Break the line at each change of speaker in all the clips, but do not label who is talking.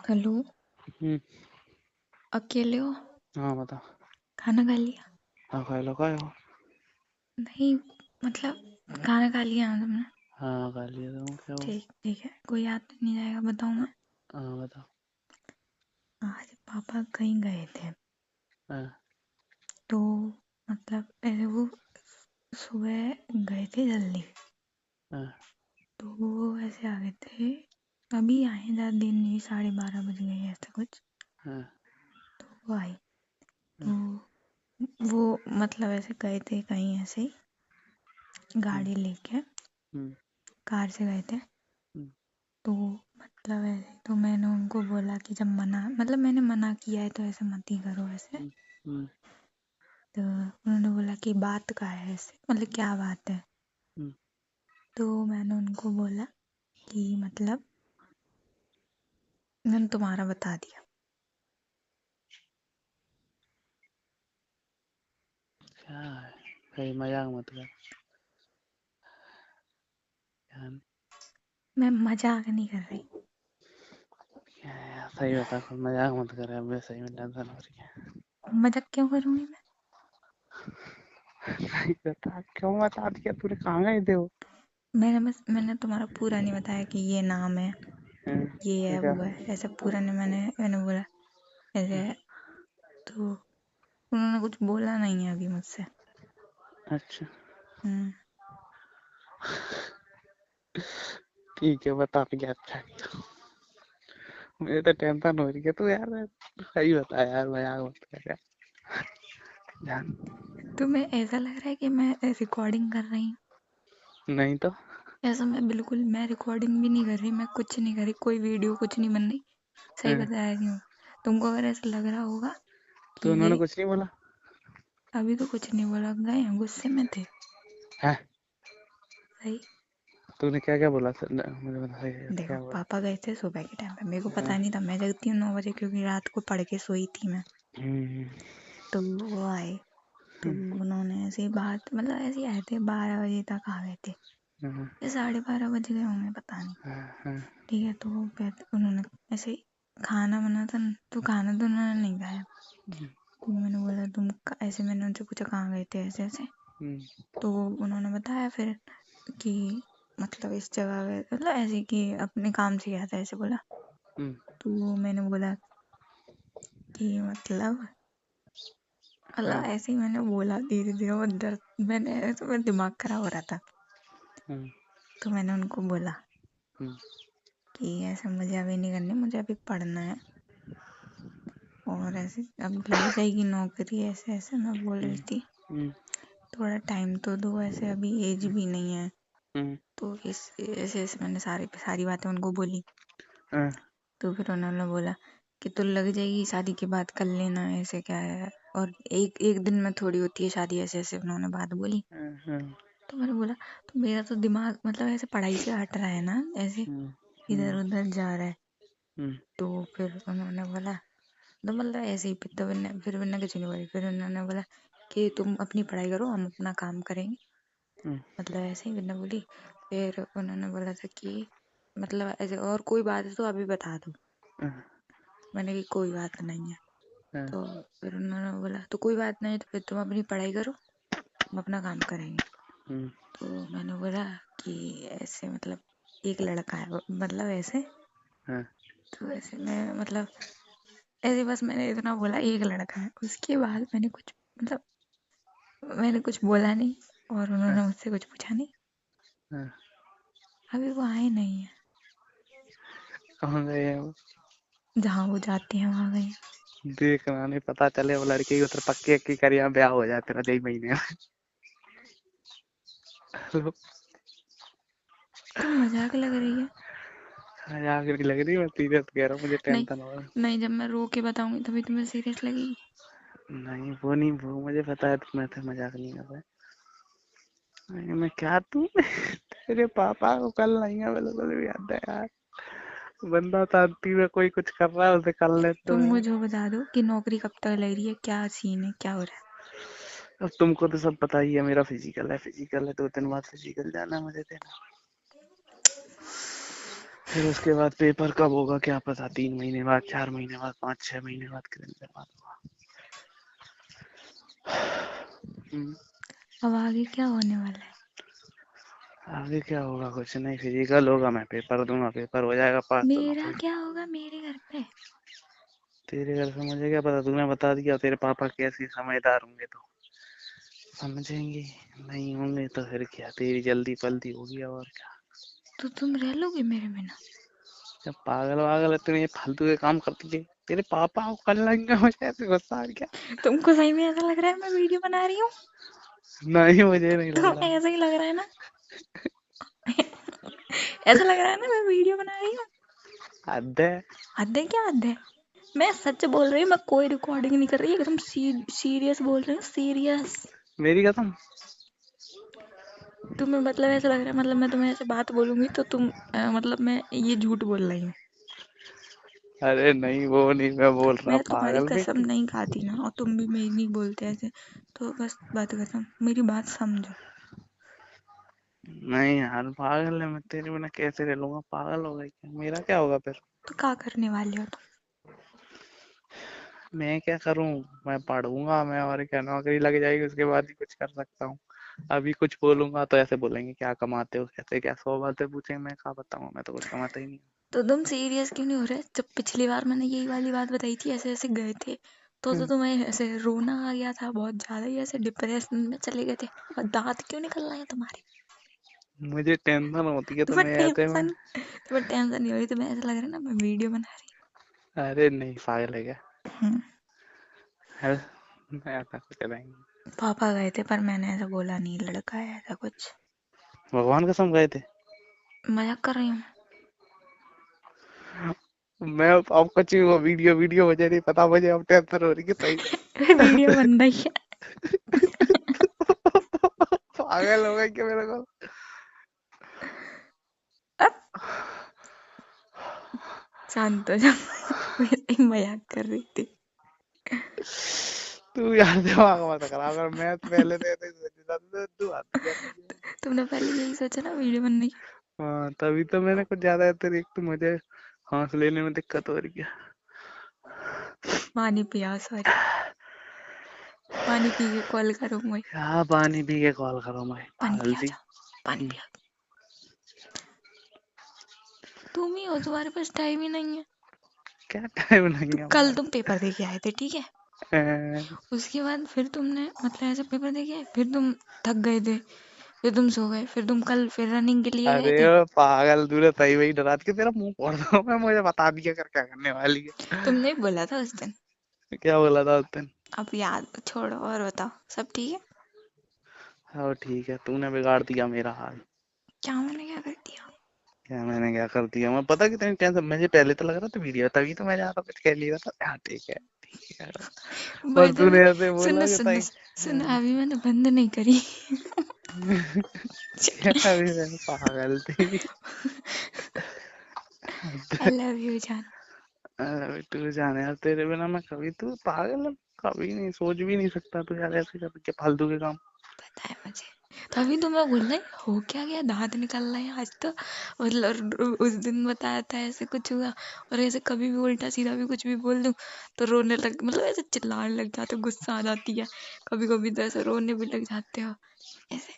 Hello.
हम्म।
अकेले हो?
हाँ बता।
खाना खा लिया?
हाँ खा लो खाए हो।
नहीं, मतलब खाना खा लिया ना तुमने?
हाँ खा लिया तुम क्या हो।
ठीक ठीक है, कोई याद तो नहीं जाएगा। बताऊँ मैं?
हाँ बता।
आज पापा कहीं गए थे,
हाँ
तो मतलब ऐसे वो सुबह गए थे जल्दी,
हाँ
तो वो ऐसे आ गए थे। अभी आए हैं, ज़्यादा देर नहीं, 12:30 बज गए ऐसा कुछ।
हाँ
तो वो आई,
हाँ,
तो वो मतलब ऐसे गए थे कहीं ऐसे ही,
हम्म,
गाड़ी लेके
हम्म,
कार से गए थे।
हम्म,
तो मतलब ऐसे तो मैंने उनको बोला कि जब मतलब मैंने मना किया है तो ऐसे मत ही करो ऐसे।
हम्म, हम्म,
तो उन्होंने बोला कि बात का है ऐसे, मतलब क्या बात है।
हम्म।
तो मैंने उनको बोला कि मतलब मैंने तुम्हारा बता दिया।
क्या है भाई, मजाक मत कर यार।
मैं मजाक नहीं कर रही।
क्या है यार, सही बता, खुद मजाक मत कर यार, मैं सही में टेंशन हो रही है।
मजाक क्यों करूंगी मैं?
सही बता, क्यों बता दिया तूने, कहाँ गए थे वो।
मैंने तुम्हारा पूरा नहीं बताया कि ये नाम है, ये
तो
है,
क्या।
वो है, ऐसा पूरा नहीं। मैंने बोला ऐसे। तो उन्होंने कुछ बोला नहीं है अभी मुझसे।
अच्छा
हम्म।
ठीक है, बता क्या अच्छा किया। मुझे तो टेंशन हो रही है तू यार। सही बता यार, मजाक मत कर यार जान।
तुम्हें ऐसा लग रहा है कि मैं रिकॉर्डिंग कर रही हूँ?
नहीं तो।
ऐसा मैं रिकॉर्डिंग भी नहीं कर रही, मैं कुछ नहीं कर रही, कोई वीडियो कुछ नहीं बन रही। सही
हाँ,
बता रही हूँ। तुमको अगर ऐसा लग रहा होगा कि
तो
ये,
उन्होंने कुछ नहीं बोला।
अभी तो कुछ नहीं बोला, गए हैं, गुस्से में थे।
है
सही।
तूने क्या क्या बोला सर, मुझे बता
देखो,
क्या बोला।
पापा गए थे सुबह के टाइम पे, मेरे को
हाँ,
पता नहीं था, मैं जगती हूँ 9 बजे क्योंकि रात को पढ़ के सोई थी मैं।
हम्म,
तो वो आए, तो उन्होंने ऐसे ही बात, मतलब ऐसे ही आए थे, 12 बजे तक आ गए थे,
हाँ,
या 12:30 बज गए होंगे, पता नहीं।
हाँ, हाँ,
ठीक है, तो उन्होंने ऐसे ही खाना बना था न, तो खाना तो उन्होंने नहीं खाया। तो मैंने बोला ऐसे, मैंने उनसे पूछा कहाँ गए थे ऐसे ऐसे।
हम्म,
तो उन्होंने बताया फिर कि मतलब इस जगह गए, मतलब ऐसे कि अपने काम से गया था ऐसे बोला।
हम्म,
तो मैंने बोला कि मतलब
हाँ,
ऐसे ही मैंने बोला धीरे धीरे, वो दर्द, मैंने ऐसे, मेरा दिमाग खराब हो रहा था।
हम्म,
तो मैंने उनको बोला
हम्म,
कि ऐसे मुझे अभी नहीं करनी, मुझे अभी पढ़ना है, और ऐसे अब लग जाएगी नौकरी, ऐसे ऐसे मैं बोल रही थी।
हम्म,
थोड़ा टाइम तो दो, ऐसे अभी एज भी नहीं है।
हम्म,
तो इस ऐसे ऐसे मैंने सारी सारी बातें उनको बोली।
हाँ,
तो फिर उन्होंने बोला कि तो लग जाएगी, शादी के बाद कर लेना, ऐसे क्या है, और एक एक दिन में थोड़ी होती है शादी, ऐसे ऐसे उन्होंने बात बोली।
हाँ, हाँ,
तो मैंने बोला, तो मेरा तो दिमाग मतलब ऐसे पढ़ाई से हट रहा है ना, ऐसे
हम्म,
इधर
हम्म,
उधर जा रहा है।
हम्म,
तो फिर उन्होंने बोला, तो मतलब ऐसे ही, फिर मैंने कुछ नहीं बोली। फिर उन्होंने बोला कि तुम अपनी पढ़ाई करो, हम अपना काम करेंगे,
हम्म,
मतलब ऐसे ही मैंने बोली। फिर उन्होंने बोला था कि मतलब ऐसे, और कोई बात है तो अभी बता दो।
हाँ,
मैंने कि कोई बात नहीं है।
हाँ,
तो फिर उन्होंने बोला तो कोई बात नहीं है, तो फिर तुम अपनी पढ़ाई करो, हम अपना काम करेंगे।
हम्म,
तो मैंने बोला कि ऐसे मतलब एक लड़का है, मतलब ऐसे।
हाँ,
तो ऐसे मैं मतलब ऐसे, बस मैंने इतना बोला एक लड़का है, उसके बाद मैंने कुछ मतलब मैंने कुछ बोला नहीं, और
हाँ,
उन्होंने मुझसे कुछ पूछा नहीं।
हाँ।
अभी वो आए नहीं है,
कहाँ गए हैं वो।
जहाँ वो जाते हैं वहाँ गए हैं।
देखना नहीं, पता चले वो लड़की की उधर पक्की अक्की कर, यहाँ ब्याह हो जाए तेरा 2 महीने में। हेलो।
तो मजाक लग रही है?
मजाक नहीं लग रही, मैं सीरियस कह रहा हूँ, मुझे
नहीं,
टेंशन हो रहा है।
नहीं, जब मैं रो के बताऊंगी तभी तुम्हें सीरियस लगेगी।
नहीं वो नहीं, वो मुझे पता है, तो मैं तो मजाक नहीं कर रहा। मैं क्या तू तेरे पापा को कल नहीं है बिल्कुल भी, याद है यार। बंदा शांति में कोई कुछ कर रहा है, उसे कर लेते
तुम
हैं।
मुझे बता दो कि नौकरी कब तक लग रही है, क्या सीन है, क्या हो रहा है?
अब तुमको तो सब पता ही है, मेरा फिजिकल है, 2 दिन बाद फिजिकल जाना है मुझे देना। फिर उसके बाद पेपर कब होगा क्या पता, 3 महीने बाद, 4 महीने बाद, 5-6 महीने बाद, कितने दिन बाद होगा।
अब आगे क्या होने वाला है?
आगे क्या होगा, कुछ नहीं, फिजिकल होगा, मैं पेपर दूंगा, पेपर हो जाएगा पास तो
मेरा
नौकरी।
क्या होगा मेरे घर पे?
तेरे घर से मुझे क्या पता, तूने बता दिया, तेरे पापा कैसे समझदार होंगे तो समझेंगे, नहीं होंगे तो फिर क्या, तेरी जल्दी पल्दी होगी और क्या।
तो तुम रह लोगे मेरे बिना?
जब पागल वागल है, तूने ये फालतू के काम करती है, तेरे पापा को कर लेंगे, मुझे ऐसे गुस्सा आ गया।
तुमको सही में ऐसा लग रहा है मैं वीडियो बना रही हूँ?
नहीं, मुझे नहीं लग
तो
रहा है।
ऐसा ही लग रहा है ना? ऐसा लग रहा है ना मैं वीडियो बना रही हूँ?
हद है।
हद है, क्या हद है? मैं सच बोल रही हूँ, मैं कोई रिकॉर्डिंग नहीं कर रही, एकदम सीरियस बोल रही हूँ, सीरियस।
मेरी कसम।
तुम्हें मतलब ऐसा लग रहा है, मतलब मैं तुम्हें ऐसे बात बोलूंगी तो तुम मतलब मैं ये झूठ बोल रही हूँ?
अरे नहीं, वो नहीं मैं बोल रहा,
मैं तुम्हारी
पागल में
कसम नहीं खाती ना, और तुम भी मेरी नहीं बोलते ऐसे, तो बस बात खत्म, मेरी बात समझो।
नहीं यार, पागल है, मैं तेरे बिना कैसे रह लूंगा, पागल हो गई क्या, मेरा क्या होगा फिर।
तो क्या करने वाले हो तुम?
मैं क्या करूं, मैं पढ़ूंगा मैं, और क्या, नौकरी लग जाएगी उसके बाद ही कुछ कर सकता हूँ। अभी कुछ बोलूंगा तो ऐसे बोलेंगे क्या कमाते हो, कैसे क्या, 100 बातें पूछेंगे, मैं क्या बताऊँ, मैं तो कुछ कमाता ही नहीं।
तो तुम सीरियस क्यों नहीं हो रहे? जब पिछली बार मैंने यही वाली बात बताई थी, ऐसे ऐसे गए थे, तो तुम्हें ऐसे रोना आ गया था, बहुत ज्यादा ही ऐसे डिप्रेशन में चले गए थे, और दांत क्यों निकल रहे हैं तुम्हारे?
मुझे टेंशन होती है
तुम्हें
तुम्हें ऐसे में।
टेंशन तुम्हें टेंशन नहीं हो रही? तुम्हें ऐसा लग रहा है ना मैं वीडियो बना रही
अरे नहीं, पागल है क्या।
हूँ।
है, मैं ऐसा कुछ नहीं।
पापा गए थे, पर मैंने ऐसा बोला नहीं लड़का है ऐसा कुछ।
भगवान कसम गए थे।
मजाक कर रही हूँ।
मैं अब कुछ भी, वो वीडियो वीडियो मुझे नहीं पता, मुझे अब टेंशन हो रही है सही
वीडियो
में।
बन रही है।
पागल हो गए क्या मेरे को।
अब शांत हो जाओ। मैं ऐसे ही मजाक कर रही थी।
तू यार दिमाग मत खराब कर, मैं तो पहले तो ऐसे ही सोच रहा था, तू आती है मुझे।
तुमने पहले यही सोचा ना वीडियो बनने की?
हाँ, तभी तो मैंने कुछ ज्यादा तेरे, एक तो मुझे सांस लेने में दिक्कत हो रही है।
पानी पिया, सॉरी। पानी पी के कॉल करो मुझे।
क्या पानी पी के कॉल करो मैं,
पानी
पागल
पिया
सी।
जा, पानी पिया। तुम ही हो, तुम्हारे पास टाइम ही नहीं है।
क्या टाइम नहीं
तो
है
कल
हमारे।
तुम पेपर दे के आए थे, ठीक है? उसके बाद फिर तुमने मतलब ऐसे पेपर दे के आए, फिर तुम थक गए थे, फिर तुम सो गए, फिर तुम कल फिर रनिंग के लिए
अरे
गए थे।
ओ पागल, तूने सही वही डरा के तेरा मुंह फोड़ दूंगा मैं, मुझे बता दिया कर क्या करने वाली है।
तुमने ही बोला था उस दिन।
क्या बोला था उस दिन।
अब याद छोड़ो और बताओ, सब ठीक है?
हाँ ठीक है, तूने बिगाड़ दिया मेरा हाल।
क्या मैंने क्या कर दिया?
क्या मैंने क्या कर दिया, मैं पता कितनी टेंशन, मुझे पहले तो लग रहा था वीडियो, तभी तो मैं ज्यादा कुछ कह लिया था, हाँ ठीक है ठीक है।
बाय
और
द वे,
तूने ऐसे बोला
सुनो
कि
सुनो
भाई।
सुनो, अभी मैंने बंद नहीं करी।
क्या अभी मैं पागल थी।
आई लव यू जान।
अरे तू जाने यार, तेरे बिना मैं कभी, तू पागल है, कभी नहीं सोच भी नहीं सकता तू यार, ऐसे करके फालतू के काम।
पता है मुझे, तभी तो मैं बोल रही हो, क्या गया, दांत निकल रहे हैं आज तो। मतलब उस दिन बताया था ऐसे कुछ हुआ, और ऐसे कभी भी उल्टा सीधा भी कुछ भी बोल दूं तो रोने लग, मतलब ऐसे चिल्लाने लग जाते, गुस्सा आ जाती है। कभी कभी तो ऐसे रोने भी लग जाते हो ऐसे।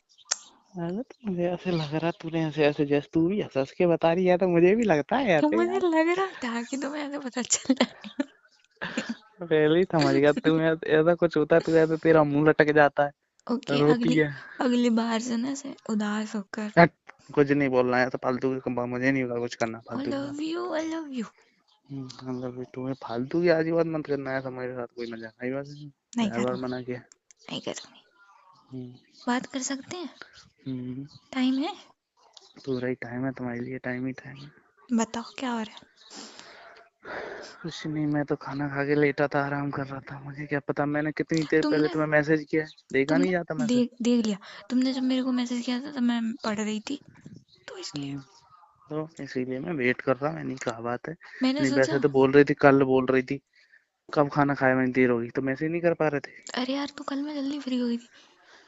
अरे तो मुझे ऐसे लग रहा, तूने ऐसे ऐसे जैसे तू भी हंस हंस के बता रही है, तो मुझे भी लगता है
तो
ऐसे
मुझे
यार।
लग रहा था कि तुम्हें ऐसे पता चल जाएगा।
पहले ही समझ गया, तू ऐसा कुछ होता है, तू ऐसे तेरा मुंह लटक जाता है,
ओके,
रोती
अगली
है।
अगली बार से ना ऐसे उदास होकर,
हट, कुछ नहीं बोलना है तो फालतू के काम, मुझे नहीं होगा कुछ करना
आई
फालतू के काम।
Love you, I love you.
मतलब तुम्हें फालतू की आजी बात मत करना है, मेरे साथ कोई मजाक आई बात नहीं।
नहीं
हर बार
करूँगी,
मना किया।
नहीं करूँगी।
हम्म,
बात कर सकते हैं?
हम्म,
टाइम है?
पूरा ही टाइम है तुम्हारे लिए, टाइम ही टाइम है।
बताओ क्या हो रहा है?
कुछ नहीं, मैं तो खाना खा के लेटा था, आराम कर रहा था, मुझे क्या पता, मैंने कितनी देर पहले
तुमने
तुम्हें मैसेज किया है, देखा नहीं जाता
तुमने
मैसेज।
देख लिया। तुमने जब मेरे को मैसेज किया था तब मैं पढ़ रही थी, तो इसलिए
हम्म, तो इसीलिए मैं वेट कर रहा, मैंने कहा बात है।
मैंने
नहीं वैसे
सोचा,
तो बोल रही थी, कल बोल रही थी कब खाना खाए, मैंने देर होगी तो मैसेज नहीं कर पा रहे थे।
अरे यार तो कल मैं जल्दी फ्री हुई थी,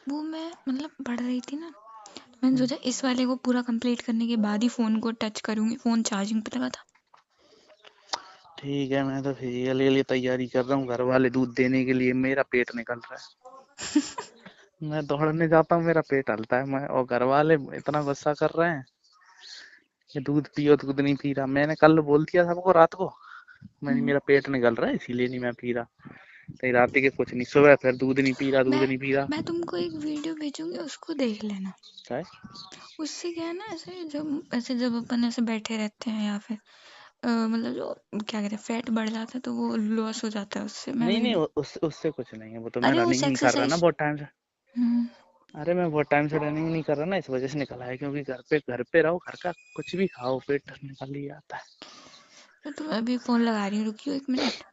वो मैं मतलब पढ़ रही थी ना, मैंने सोचा इस वाले को पूरा कंप्लीट करने के बाद ही फ़ोन को टच करूँगी। फ़ोन चार्जिंग पे लगा था।
ठीक है, मैं तो फिजिकल के लिए तैयारी कर रहा हूँ, घर वाले दूध देने के लिए, मेरा पेट निकल रहा है। मैं दौड़ने जाता हूँ, मेरा पेट हलता है, मैं और घर वाले इतना गुस्सा कर रहे हैं कि दूध पियो, दूध नहीं पी रहा। मैंने कल बोल दिया सबको रात को, मैंने
हुँ।
मेरा पेट निकल रहा है इसीलिए नहीं मैं पी रहा। तो रात के कुछ नहीं, सुबह फिर दूध नहीं पी रहा, दूध
मैं
नहीं पी रहा।
मैं तुमको एक वीडियो भेजूँगी, उसको देख लेना।
क्या है?
उससे क्या है ना, ऐसे जब अपन ऐसे बैठे रहते हैं या फिर मतलब जो क्या कहते हैं फैट बढ़ जाता है तो वो लॉस हो जाता है उससे। मैं
नहीं नहीं,
वीडियो
उससे कुछ नहीं है, वो तो मैं
अरे उस
रनिंग नहीं कर रहा ना
एक्सरसाइज।
बहुत टाइम से।
हुँ।
अरे मैं बहुत टाइम से रनिंग नहीं कर रहा ना, इस वजह से निकला है, क्योंकि घर पे रहो, घर का कुछ भी खाओ पेट निकल ही आता है।
तो मैं अभी फ़ोन लगा रही हूँ, रुकियो 1 मिनट।